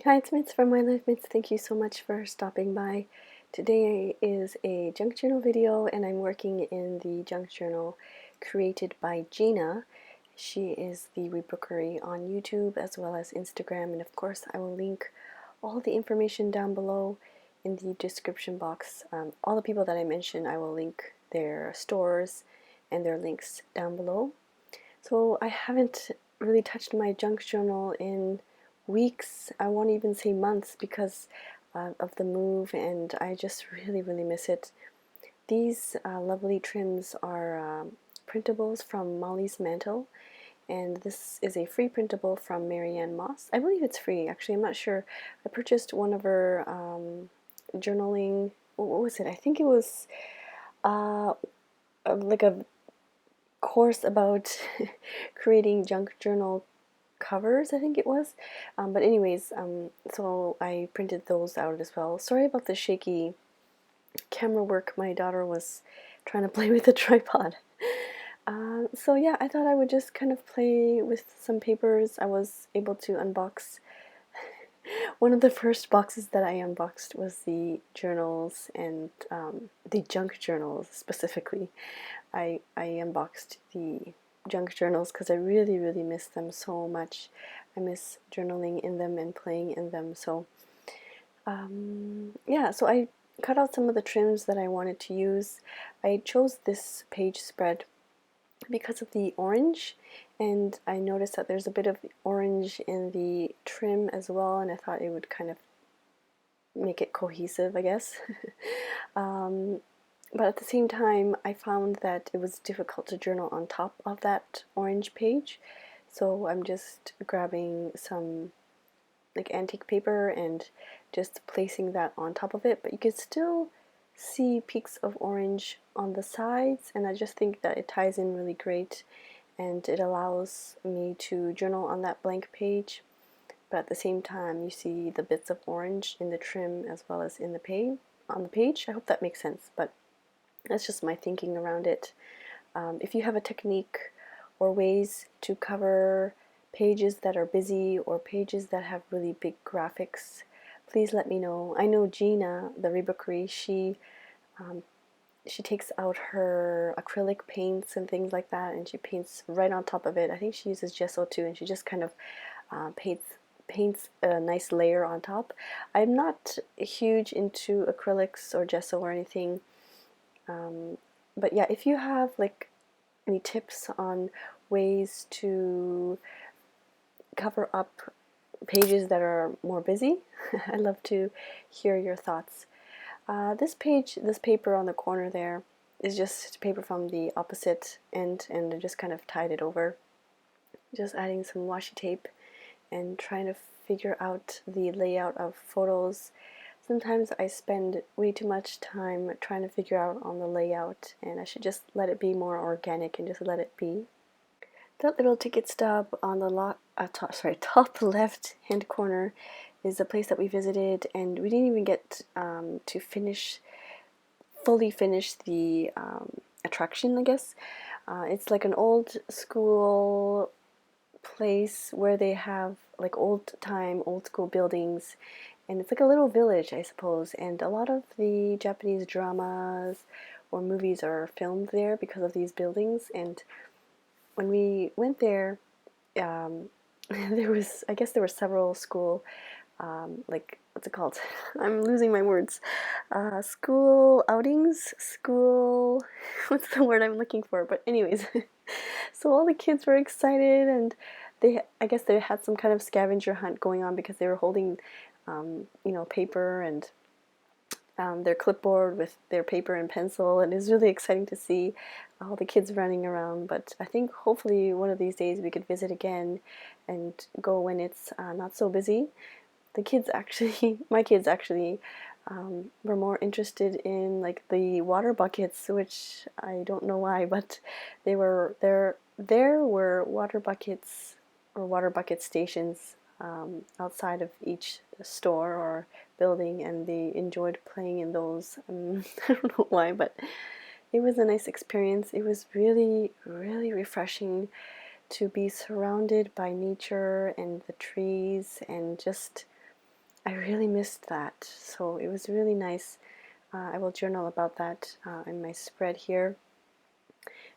Hi, it's Mitz from My Life Mitz. Thank you so much for stopping by. Today is a junk journal video, and I'm working in the junk journal created by Gina. She is the rebookery on YouTube as well as Instagram, and of course, I will link all the information down below in the description box. All the people that I mentioned, I will link their stores and their links down below. So I haven't really touched my junk journal in weeks. I won't even say months because of the move, and I just really miss it. These lovely trims are printables from Molly's Mantle, and this is a free printable from Ann Moss. I believe it's free, actually. I'm not sure. I purchased one of her journaling. What was it? I think it was uh, like a course about creating junk journal covers, I think it was. But anyways, so I printed those out as well. Sorry about the shaky camera work. My daughter was trying to play with the tripod. So yeah, I thought I would just kind of play with some papers. I was able to unbox. One of the first boxes that I unboxed was the journals and the junk journals specifically. I unboxed the junk journals because I really miss them so much. I miss journaling in them and playing in them. So yeah, so I cut out some of the trims that I wanted to use. I chose this page spread because of the orange, and I noticed that there's a bit of orange in the trim as well, and I thought it would kind of make it cohesive, I guess. But at the same time, I found that it was difficult to journal on top of that orange page. So I'm just grabbing some like antique paper and just placing that on top of it. But you can still see peaks of orange on the sides, and I just think that it ties in really great, and it allows me to journal on that blank page. But at the same time, you see the bits of orange in the trim as well as in the page on the page. I hope that makes sense, but that's just my thinking around it. If you have a technique or ways to cover pages that are busy or pages that have really big graphics, please let me know. I know Gina, the rebookery, she takes out her acrylic paints and things like that, and she paints right on top of it. I think she uses gesso too, and she just kind of paints a nice layer on top. I'm not huge into acrylics or gesso or anything, but yeah, if you have like any tips on ways to cover up pages that are more busy, I'd love to hear your thoughts. This paper on the corner there is just paper from the opposite end, and I just kind of tied it over, just adding some washi tape and trying to figure out the layout of photos. Sometimes I spend way too much time trying to figure out on the layout, and I should just let it be more organic and just let it be. That little ticket stub on the top left hand corner is a place that we visited, and we didn't even get to fully finish the attraction, I guess. It's like an old school place where they have like old school buildings, and it's like a little village, I suppose, and a lot of the Japanese dramas or movies are filmed there because of these buildings. And when we went there, I guess there were several school, like, what's it called? I'm losing my words. School outings, what's the word I'm looking for? But anyways, so all the kids were excited, and I guess they had some kind of scavenger hunt going on because they were holding, paper and their clipboard with their paper and pencil, and it was really exciting to see all the kids running around. But I think hopefully one of these days we could visit again and go when it's not so busy. My kids actually were more interested in like the water buckets, which I don't know why, but there were water buckets or water bucket stations outside of each store or building, and they enjoyed playing in those. I don't know why, but it was a nice experience. It was really refreshing to be surrounded by nature and the trees, and just I really missed that, so it was really nice. I will journal about that in my spread here.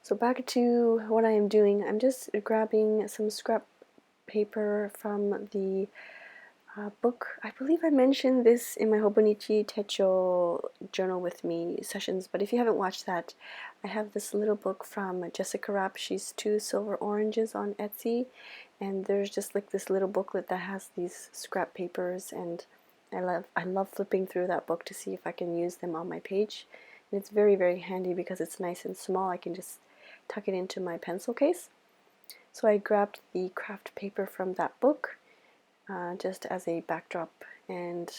So back to what I am doing. I'm just grabbing some scrap paper from the book. I believe I mentioned this in my Hobonichi Techo Journal with Me sessions, but if you haven't watched that, I have this little book from Jessica Rapp. She's Two Silver Oranges on Etsy, and there's just like this little booklet that has these scrap papers, and I love flipping through that book to see if I can use them on my page. And it's very, very handy because it's nice and small. I can just tuck it into my pencil case. So I grabbed the craft paper from that book just as a backdrop, and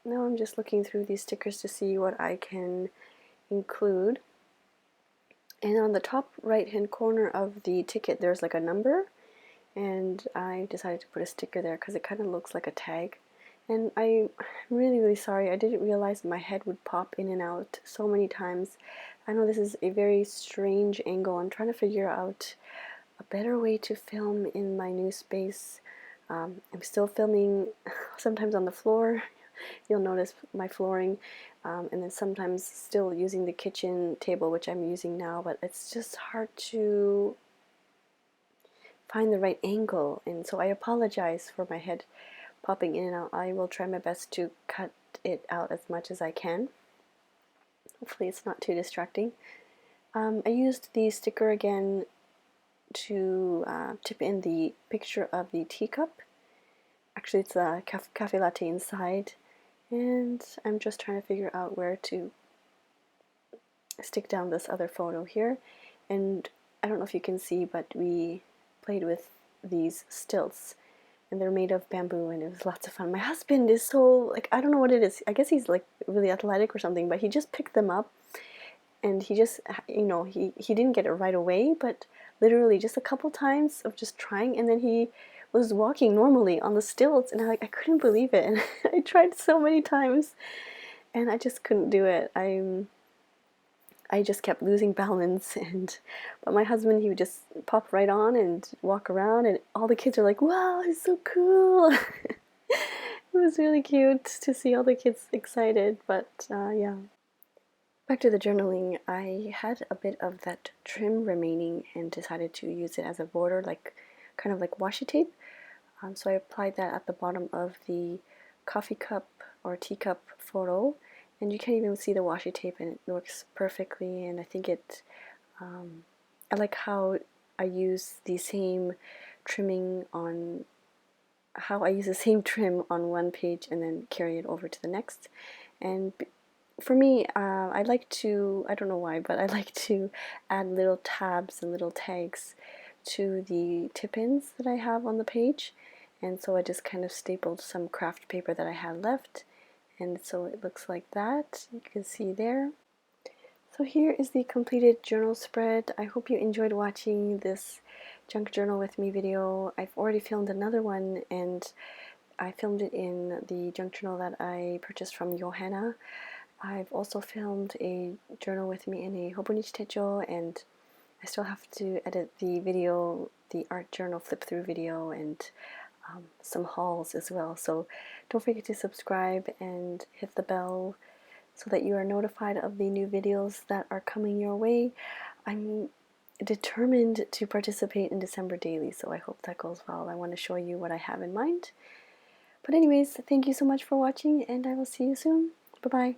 now I'm just looking through these stickers to see what I can include. And on the top right hand corner of the ticket there's like a number, and I decided to put a sticker there because it kind of looks like a tag. And I'm really sorry, I didn't realize my head would pop in and out so many times. I know this is a very strange angle. I'm trying to figure out a better way to film in my new space. I'm still filming sometimes on the floor. You'll notice my flooring, and then sometimes still using the kitchen table, which I'm using now, but it's just hard to find the right angle, and so I apologize for my head popping in and out. I will try my best to cut it out as much as I can. Hopefully it's not too distracting. I used the sticker again to tip in the picture of the teacup. Actually, it's a cafe latte inside, and I'm just trying to figure out where to stick down this other photo here. And I don't know if you can see, but we played with these stilts, and they're made of bamboo, and it was lots of fun. My husband is so, like, I don't know what it is. I guess he's like really athletic or something, but he just picked them up, and he just, you know, he didn't get it right away, but literally just a couple times of just trying, and then he was walking normally on the stilts, and I couldn't believe it. And I tried so many times, and I just couldn't do it. I just kept losing balance, but my husband, he would just pop right on and walk around, and all the kids are like, "Wow, it's so cool!" It was really cute to see all the kids excited, but yeah. Back to the journaling, I had a bit of that trim remaining and decided to use it as a border, like kind of like washi tape. So I applied that at the bottom of the coffee cup or teacup photo, and you can't even see the washi tape, and it works perfectly. And I think I like how I use the same trimming on, how I use the same trim on one page and then carry it over to the next. And for me, I like to, I don't know why, but I like to add little tabs and little tags to the tip-ins that I have on the page. And so I just kind of stapled some craft paper that I had left, and so it looks like that. You can see there. So here is the completed journal spread. I hope you enjoyed watching this junk journal with me video. I've already filmed another one, and I filmed it in the junk journal that I purchased from Johanna. I've also filmed a journal with me in a Hobonichi Techo, and I still have to edit the video, the art journal flip through video, and some hauls as well. So don't forget to subscribe and hit the bell so that you are notified of the new videos that are coming your way. I'm determined to participate in December daily, so I hope that goes well. I want to show you what I have in mind. But anyways, thank you so much for watching, and I will see you soon. Bye-bye.